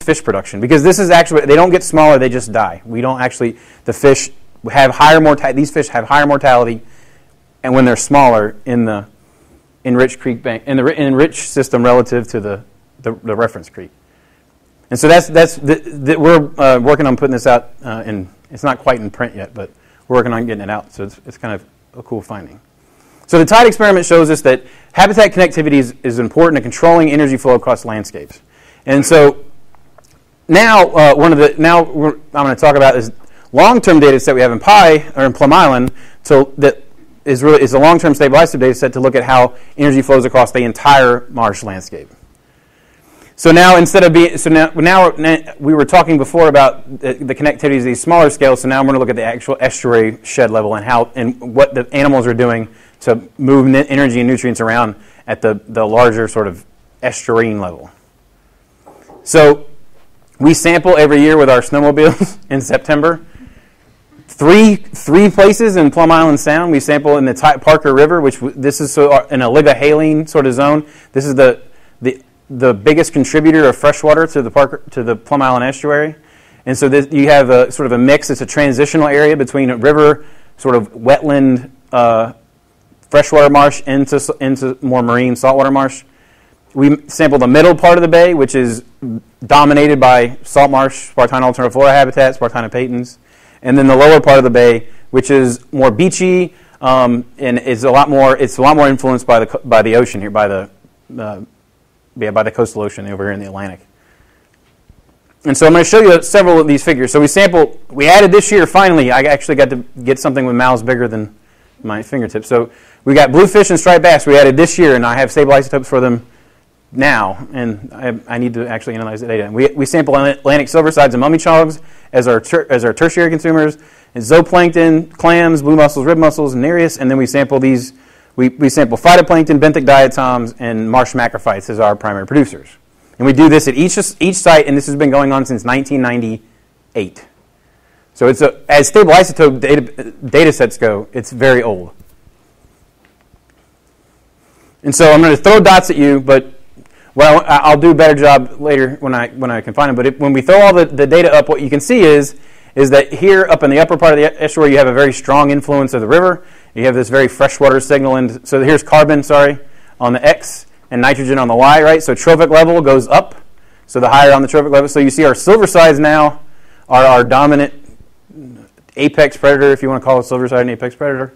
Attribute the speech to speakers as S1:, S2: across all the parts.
S1: fish production, because this is actually, they don't get smaller, they just die. We don't actually, the fish have higher mortality, these fish have higher mortality, and when they're smaller in the enriched creek bank, in the enriched system relative to the reference creek. And so we're working on putting this out, and it's not quite in print yet, but we're working on getting it out, so it's kind of a cool finding. So the tide experiment shows us that habitat connectivity is important to controlling energy flow across landscapes. And so now, I'm going to talk about this long-term data set we have in Plum Island. So that is a long-term stable isotope data set to look at how energy flows across the entire marsh landscape. So now now we were talking before about the connectivities of these smaller scales. So now I'm going to look at the actual estuary shed level and what the animals are doing to move energy and nutrients around at the larger sort of estuarine level. So we sample every year with our snowmobiles in September. Three places in Plum Island Sound. We sample in the Parker River, which this is in a oligohaline sort of zone. This is the biggest contributor of freshwater to the Plum Island Estuary. And so you have a sort of a mix. It's a transitional area between a river, sort of wetland, freshwater marsh into more marine saltwater marsh. We sample the middle part of the bay, which is dominated by salt marsh, Spartina alterniflora habitat, Spartina patens, and then the lower part of the bay, which is more beachy and is a lot more influenced by the ocean here, by the coastal ocean over here in the Atlantic. And so I'm going to show you several of these figures. So we added this year, finally, I actually got to get something with mouths bigger than my fingertips. So we got bluefish and striped bass we added this year, and I have stable isotopes for them now, and I need to actually analyze the data. And we sample Atlantic silversides and mummy chogs as our tertiary consumers, and zooplankton, clams, blue mussels, rib mussels, and Nereus, and then we sample these. We sample phytoplankton, benthic diatoms, and marsh macrophytes as our primary producers. And we do this at each site, and this has been going on since 1998. So as stable isotope data sets go, it's very old. And so I'm going to throw dots at you, but I'll do a better job later when I can find them. But when we throw all the data up, what you can see is that here up in the upper part of the estuary, you have a very strong influence of the river. You have this very freshwater signal. And so here's carbon, on the X, and nitrogen on the Y, right? So trophic level goes up. So the higher on the trophic level. So you see our silversides now are our dominant apex predator, if you want to call a silverside an apex predator.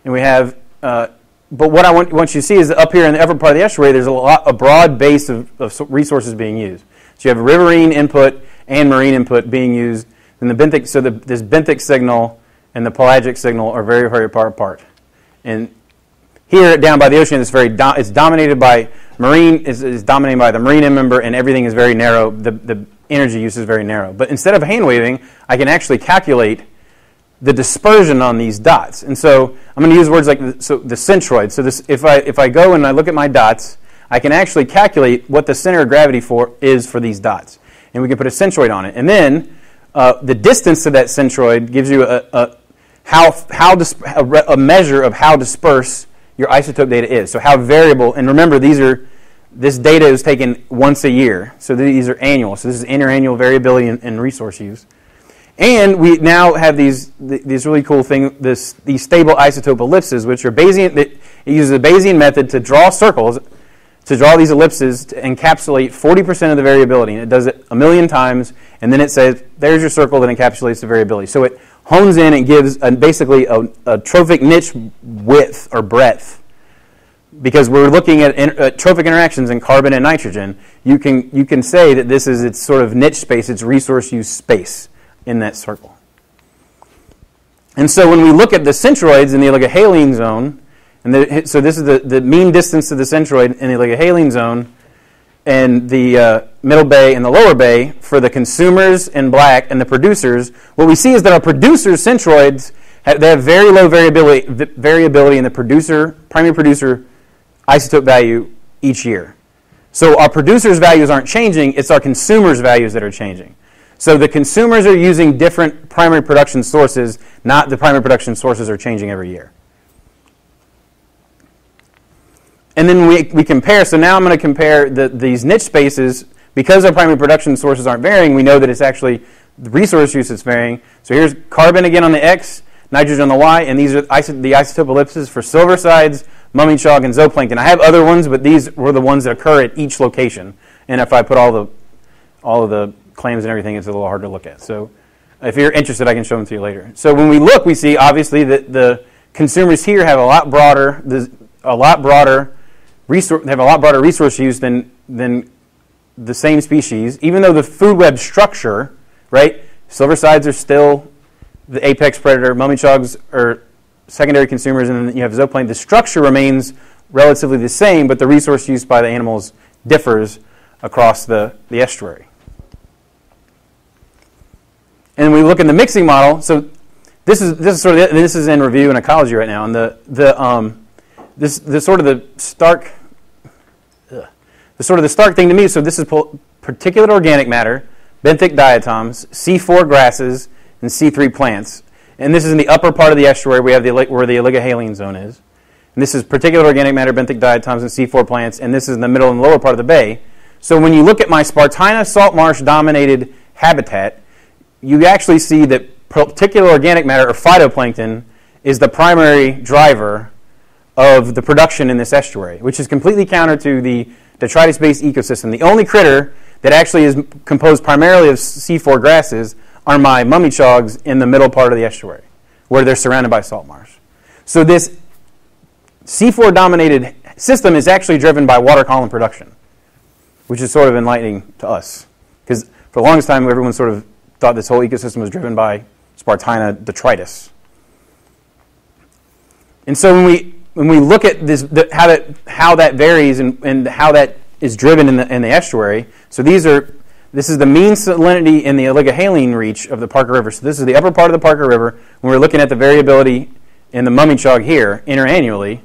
S1: And we have... But what I want you to see is that up here in the upper part of the estuary, there's a broad base of resources being used. So you have riverine input and marine input being used. And this benthic signal and the pelagic signal are very, very far apart. And here down by the ocean, it's dominated by marine. Is dominated by the marine end member, and everything is very narrow. The energy use is very narrow. But instead of hand waving, I can actually calculate the dispersion on these dots. And so I'm going to use words like the centroid. So if I go and I look at my dots, I can actually calculate what the center of gravity is for these dots. And we can put a centroid on it. And then the distance to that centroid gives you a measure of how dispersed your isotope data is. So how variable, and remember this data is taken once a year. So these are annual. So this is interannual variability in resource use. And we now have these really cool things, these stable isotope ellipses, which are Bayesian. It uses a Bayesian method to draw circles, to draw these ellipses to encapsulate 40% of the variability. And it does it 1,000,000 times, and then it says, there's your circle that encapsulates the variability. So it hones in and gives basically a trophic niche width or breadth. Because we're looking at trophic interactions in carbon and nitrogen, you can say that this is its sort of niche space, its resource use space in that circle. And so when we look at the centroids in the oligohaline zone, so this is the mean distance to the centroid in the oligohaline zone, and the middle bay and the lower bay for the consumers in black and the producers, what we see is that our producers' centroids they have very low variability in the primary producer isotope value each year. So our producers' values aren't changing, it's our consumers' values that are changing. So the consumers are using different primary production sources, not the primary production sources are changing every year. And then we compare, so now I'm going to compare these niche spaces Because our primary production sources aren't varying, we know that it's actually the resource use that's varying. So here's carbon again on the X, nitrogen on the Y, and these are the isotope ellipses for silversides, mummy chog, and zooplankton. I have other ones, but these were the ones that occur at each location. And if I put all of the claims and everything, it's a little hard to look at. So if you're interested, I can show them to you later. So when we look, we see obviously that the consumers here have a lot broader resource use than the same species, even though the food web structure, right? Silversides are still the apex predator, mummy chogs are secondary consumers, and then you have zooplankton. The structure remains relatively the same, but the resource use by the animals differs across the estuary. And we look in the mixing model. So this is in review in ecology right now, and the stark thing to me. So this is particulate organic matter, benthic diatoms, C4 grasses, and C3 plants. And this is in the upper part of the estuary. We have where the oligohaline zone is. And this is particulate organic matter, benthic diatoms, and C4 plants. And this is in the middle and lower part of the bay. So when you look at my Spartina salt marsh dominated habitat, you actually see that particulate organic matter, or phytoplankton, is the primary driver of the production in this estuary, which is completely counter to the detritus-based ecosystem. The only critter that actually is composed primarily of C4 grasses are my mummy chogs in the middle part of the estuary, where they're surrounded by salt marsh. So this C4-dominated system is actually driven by water column production, which is sort of enlightening to us. Because for the longest time, everyone sort of thought this whole ecosystem was driven by Spartina detritus. And so when we look at this, how that varies and how that is driven in the estuary, so this is the mean salinity in the oligohaline reach of the Parker River. So this is the upper part of the Parker River. When we're looking at the variability in the mummy chog here interannually,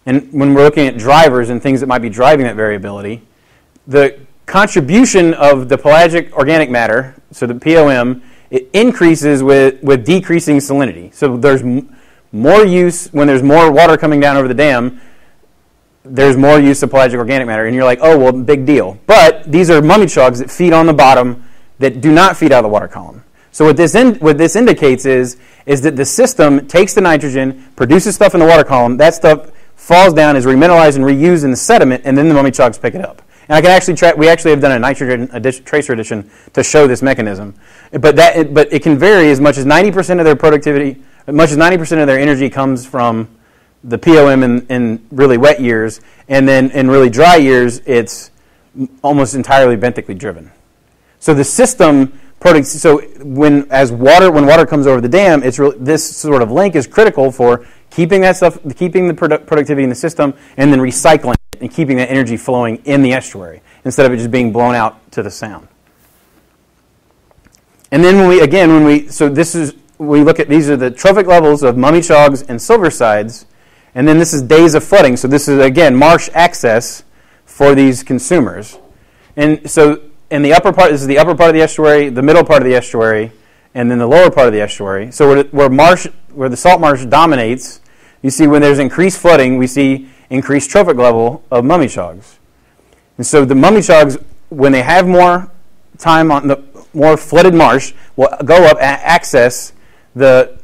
S1: and when we're looking at drivers and things that might be driving that variability, the contribution of the pelagic organic matter, so the POM, it increases with decreasing salinity. So there's more use when there's more water coming down over the dam. There's more use of pelagic organic matter, and you're like, oh, well, big deal. But these are mummy chogs that feed on the bottom that do not feed out of the water column. So what this indicates is that the system takes the nitrogen, produces stuff in the water column, that stuff falls down, is remineralized and reused in the sediment, and then the mummy chogs pick it up. And I can actually we actually have done a nitrogen tracer addition to show this mechanism. But it can vary as much as 90% of their productivity, as much as 90% of their energy comes from the POM in really wet years, and then in really dry years, it's almost entirely benthically driven. So the system, when water comes over the dam, this sort of link is critical for keeping that stuff, keeping the productivity in the system, and then recycling it and keeping that energy flowing in the estuary instead of it just being blown out to the sound. And then we look at, these are the trophic levels of mummy chogs and silversides. And then this is days of flooding. So this is, again, marsh access for these consumers. And so in the upper part, this is the upper part of the estuary, the middle part of the estuary, and then the lower part of the estuary. So where the salt marsh dominates, you see when there's increased flooding, we see increased trophic level of mummy chogs. And so the mummy chogs, when they have more time on the more flooded marsh, will go up and access the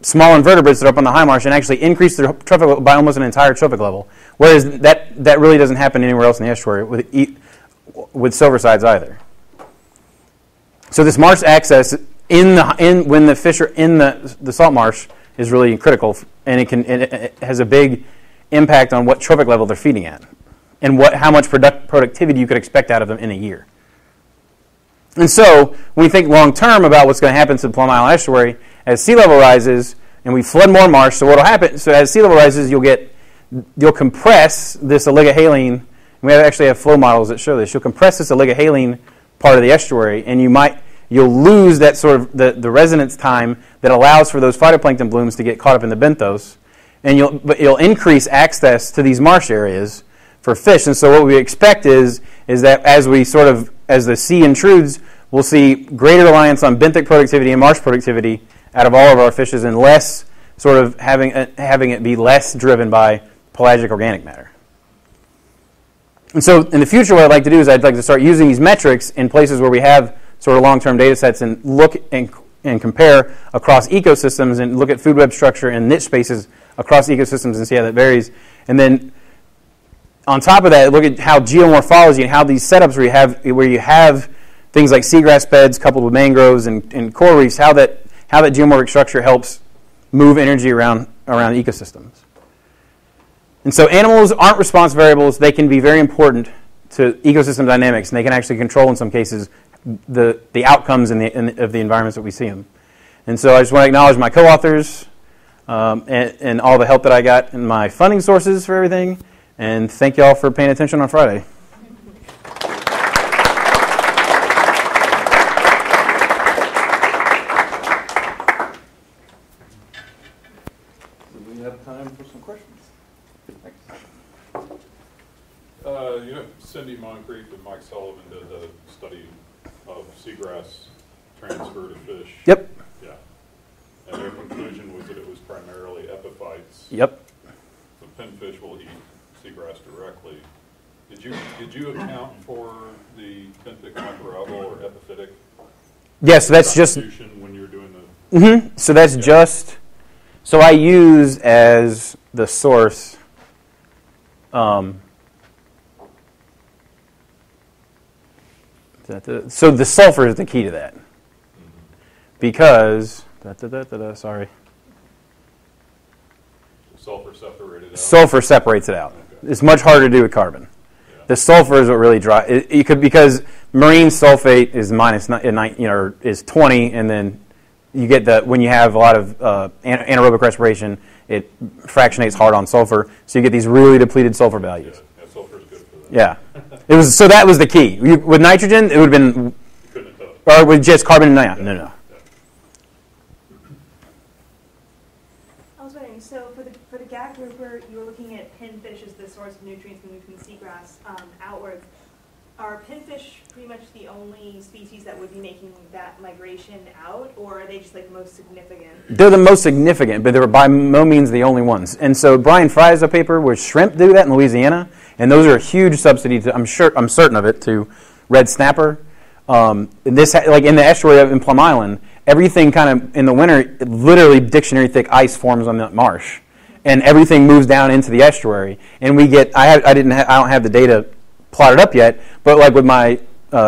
S1: small invertebrates that are up on the high marsh and actually increase their trophic level by almost an entire trophic level. Whereas that really doesn't happen anywhere else in the estuary with silversides either. So this marsh access when the fish are in the salt marsh is really critical, and it has a big impact on what trophic level they're feeding at and how much productivity you could expect out of them in a year. And so when we think long term about what's going to happen to the Plum Island estuary, as sea level rises and we flood more marsh, so what will happen? So as sea level rises, you'll compress this oligohaline. We actually have flow models that show this. You'll compress this oligohaline part of the estuary, and you'll lose that sort of the resonance time that allows for those phytoplankton blooms to get caught up in the benthos, and you'll increase access to these marsh areas for fish. And so what we expect is that as the sea intrudes, we'll see greater reliance on benthic productivity and marsh productivity out of all of our fishes, and less sort of having it be less driven by pelagic organic matter. And so in the future, what I'd like to do is I'd like to start using these metrics in places where we have sort of long-term data sets and look and compare across ecosystems and look at food web structure and niche spaces across ecosystems and see how that varies. And then on top of that, look at how geomorphology and how these setups where you have things like seagrass beds coupled with mangroves and coral reefs, how that geomorphic structure helps move energy around ecosystems. And so animals aren't response variables. They can be very important to ecosystem dynamics, and they can actually control, in some cases, the outcomes of the environments that we see them. And so I just want to acknowledge my co-authors and all the help that I got and my funding sources for everything. And thank you all for paying attention on Friday.
S2: Do we have time for some questions?
S3: Cindy Moncrief and Mike Sullivan did a study of seagrass transfer to fish.
S1: Yep.
S3: Yeah. And their conclusion was that it was primarily epiphytes.
S1: Yep.
S3: The pinfish will eat seagrass directly. Did you account for the benthic macroalgal or epiphytic?
S1: Yes, so that's just
S3: when you were doing the.
S1: Mm-hmm. So that's just. So I use as the source. So the sulfur is the key to that, because sorry.
S3: Sulfur separated out.
S1: Sulfur separates it out. Okay. It's much harder to do with carbon. Yeah. The sulfur is what really drives. Because marine sulfate is is 20, and then you get when you have a lot of anaerobic respiration, it fractionates hard on sulfur, so you get these really depleted sulfur values.
S3: Yeah, sulfur is good for that.
S1: Yeah. So that was the key. With nitrogen, it would have been, or with just carbon, no.
S4: I was wondering, so for the gag grouper, you were looking at pinfish as the source of nutrients moving from the seagrass outwards. Are pinfish pretty much the only species that would be making that migration out, or are they just like most significant?
S1: They're the most significant, but they're by no means the only ones. And so Brian Fry has a paper where shrimp do that in Louisiana, and those are a huge subsidy to, I'm certain of it, to red snapper. Like in the estuary in Plum Island, everything kind of in the winter, literally dictionary thick ice forms on the marsh, and everything moves down into the estuary. And we get, I don't have the data plotted up yet, but like with my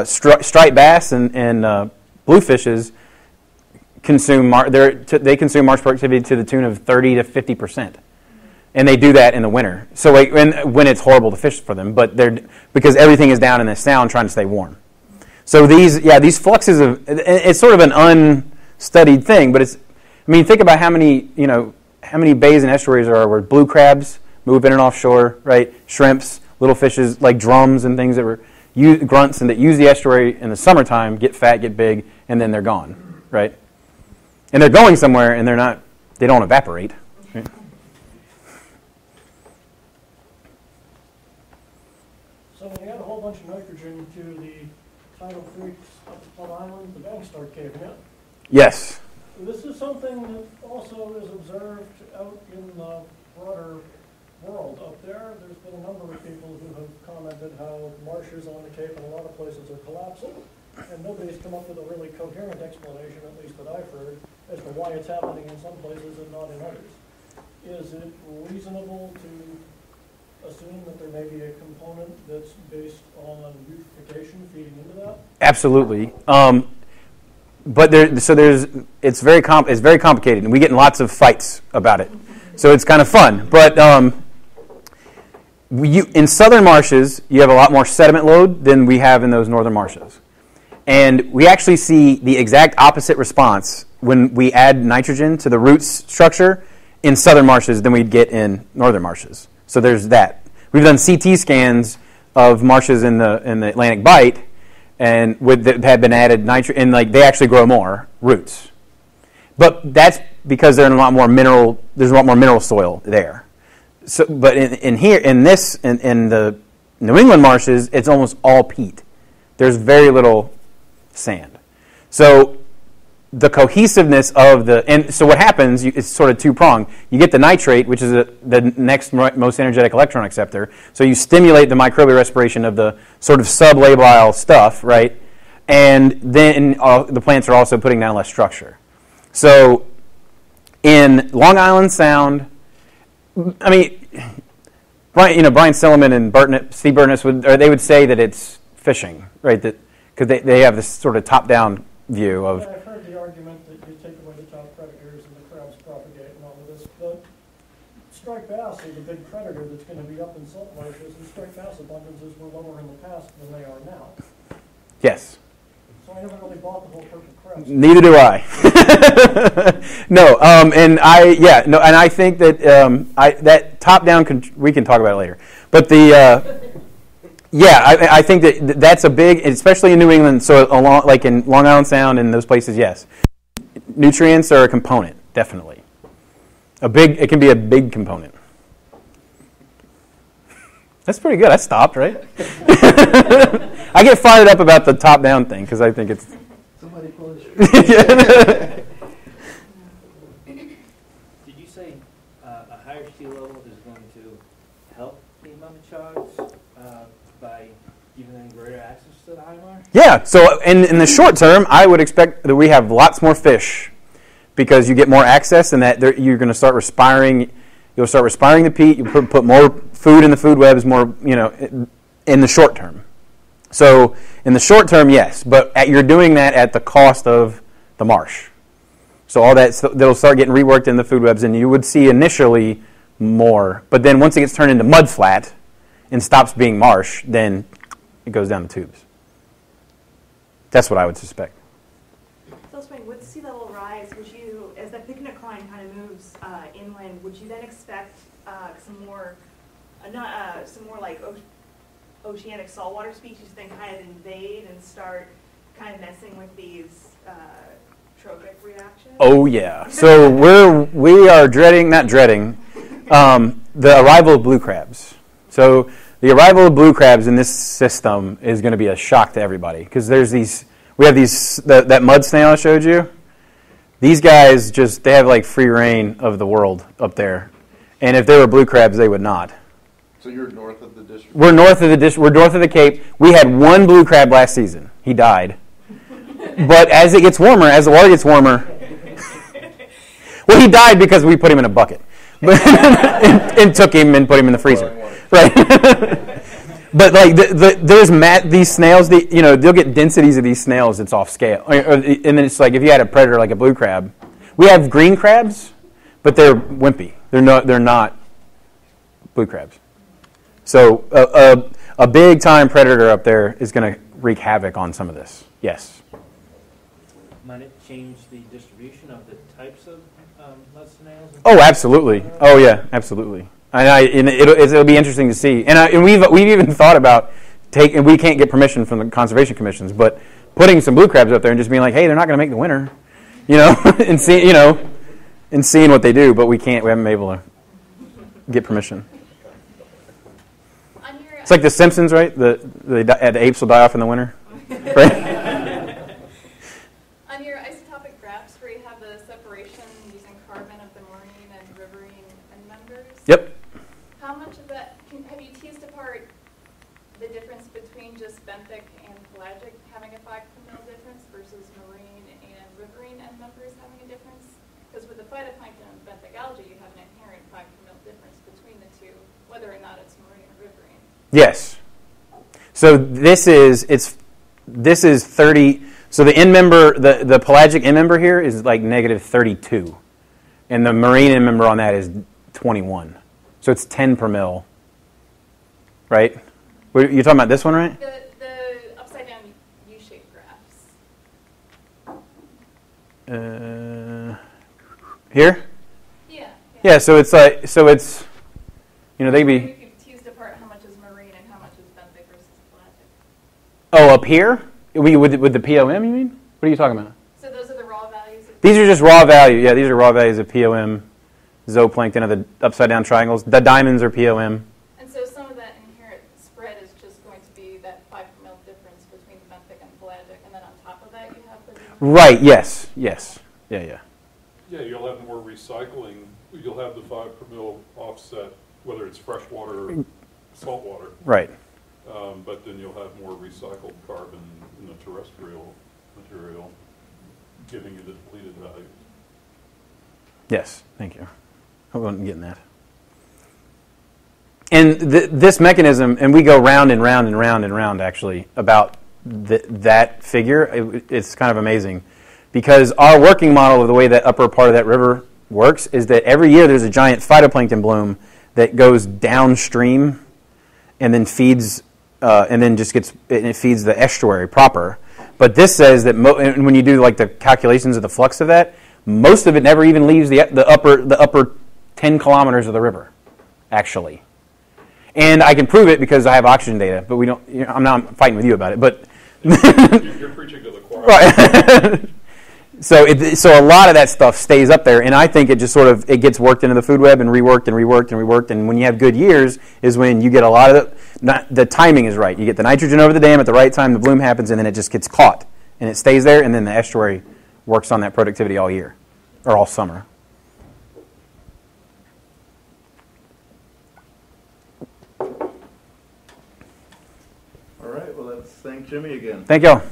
S1: striped bass and bluefishes, they consume marsh productivity to the tune of 30 to 50%. And they do that in the winter. So when it's horrible to fish for them, but because everything is down in the sound trying to stay warm. So these fluxes it's sort of an unstudied thing, but think about how many bays and estuaries there are where blue crabs move in and offshore, right? Shrimps, little fishes like drums and things that were grunts and that use the estuary in the summertime, get fat, get big, and then they're gone, right? And they're going somewhere, and they don't evaporate. Right?
S5: So when you add a whole bunch of nitrogen to the tidal creeks up at Plum Island, the banks start caving in.
S1: Yes.
S5: This is something that also is observed out in the broader world up there. There's been a number of people who have commented how marshes on the Cape in a lot of places are collapsing, and nobody's come up with a really coherent explanation, at least that I've heard, as to why it's happening in some places and not in others. Is it reasonable to assume that there may be a component that's based on eutrophication feeding into that? Absolutely.
S1: But it's very complicated, and we get in lots of fights about it. So it's kind of fun. But in southern marshes, you have a lot more sediment load than we have in those northern marshes. And we actually see the exact opposite response when we add nitrogen to the roots structure in southern marshes than we'd get in northern marshes. So there's that. We've done CT scans of marshes in the Atlantic Bight, and that have been added nitrogen, and they actually grow more roots. But that's because there's a lot more mineral soil there. So, but in the New England marshes, it's almost all peat. There's very little sand. So the cohesiveness of the, and so what happens, it's sort of two-pronged. You get the nitrate, which is the next most energetic electron acceptor, so you stimulate the microbial respiration of the sort of sublabile stuff, right? And then the plants are also putting down less structure. So in Long Island Sound, I mean, Brian Silliman and Steve Burness they would say that it's fishing, right? That because they have this sort of top-down view of.
S5: Yeah, I've heard the argument that you take away the top predators and the crabs propagate and all of this, but striped bass is a big predator that's going to be up in salt marshes, and striped bass abundances were lower in the past than they are now.
S1: Yes.
S5: So I never really bought the whole perfect crabs.
S1: Neither do I. No, and I think that that top-down we can talk about it later, but the. Yeah, I think that's a big, especially in New England, so like in Long Island Sound and those places, yes. Nutrients are a component, definitely. It can be a big component. That's pretty good. I stopped, right? I get fired up about the top-down thing because I think it's...
S2: Somebody push.
S6: Did you say a higher sea level is going to help the mummichogs by giving them greater access to the high marsh?
S1: Yeah, so in the short term, I would expect that we have lots more fish because you get more access and that you're going to start respiring. You'll start respiring the peat. You put more food in the food webs, more, in the short term. So in the short term, yes, but you're doing that at the cost of the marsh. So all that'll start getting reworked in the food webs, and you would see initially more. But then once it gets turned into mud flat and stops being marsh, then it goes down the tubes. That's what I would suspect.
S4: So, with sea level rise, as that picnic line kind of moves inland, would you then expect some more like oceanic saltwater species then kind of invade and start kind of messing with these trophic reactions?
S1: Oh yeah. So we are not dreading, the arrival of blue crabs. So the arrival of blue crabs in this system is going to be a shock to everybody because we have that mud snail I showed you. These guys they have like free reign of the world up there, and if they were blue crabs, they would not.
S2: So you're north of the district?
S1: We're north of the district. We're north of the Cape. We had one blue crab last season. He died. But as it gets warmer, as the water gets warmer, well, he died because we put him in a bucket, and took him and put him in the freezer. Right. But like there's these snails, they'll get densities of these snails that's off scale. And then it's like if you had a predator like a blue crab, we have green crabs, but they're wimpy. They're not blue crabs. So a big time predator up there is going to wreak havoc on some of this. Yes.
S6: Might it change the distribution of the types of mud snails?
S1: Oh, absolutely. Oh, yeah, absolutely. And it'll be interesting to see. And we've even thought about and we can't get permission from the conservation commissions, but putting some blue crabs up there and just being like, hey, they're not going to make the winter, and seeing what they do, but we can't. We haven't been able to get permission. It's like The Simpsons, right? The apes will die off in the winter, right?
S7: On your isotopic graphs where you have the separation using carbon of the marine and riverine end members.
S1: Yep.
S7: How much of that have you teased apart the difference between just benthic and pelagic having a 5 per mil difference versus marine and riverine end members having a difference? Because with the phytoplankton and benthic algae, you have an inherent 5 per mil difference between the two, whether or not it's marine or riverine.
S1: Yes. So this is 30. So the end member, the pelagic end member here is like negative 32, and the marine end member on that is 21. So it's 10 per mil, right? You're talking about this one, right?
S7: The upside down U-shaped graphs.
S1: Here?
S7: Yeah.
S1: Yeah. So it's they'd be.
S7: If you've teased apart how much is marine and how much is benthic versus pelagic.
S1: Oh, up here? With the POM, you mean? What are you talking about?
S7: So those are the raw values?
S1: These are just raw value. Yeah, these are raw values of POM, zooplankton of the upside-down triangles. The diamonds are POM.
S7: And so some of that inherent spread is just going to be that 5 per mil difference between benthic and pelagic, and then then on top of that you have the.
S1: Right, yes, yes. Yeah.
S3: Yeah, you'll have more recycling. You'll have the 5 per mil offset, whether it's freshwater or saltwater.
S1: Right.
S3: But then you'll have more recycled carbon in the terrestrial material, giving you the depleted value.
S1: Yes, thank you. I wasn't getting that. And this mechanism, and we go round and round and round and round, actually, about that figure. It's kind of amazing. Because our working model of the way that upper part of that river works is that every year there's a giant phytoplankton bloom that goes downstream and then feeds, it feeds the estuary proper. But this says that when you do like the calculations of the flux of that, most of it never even leaves the upper 10 kilometers of the river, actually. And I can prove it because I have oxygen data, but we don't. I'm not fighting with you about it, but
S3: You're preaching to the choir.
S1: right. So a lot of that stuff stays up there, and I think it just it gets worked into the food web and reworked and reworked and reworked. And when you have good years, is when you get a lot of the timing is right. You get the nitrogen over the dam at the right time, the bloom happens, and then it just gets caught and it stays there, and then the estuary works on that productivity all year or all summer.
S2: All right, well, let's thank Jimmy again.
S1: Thank y'all.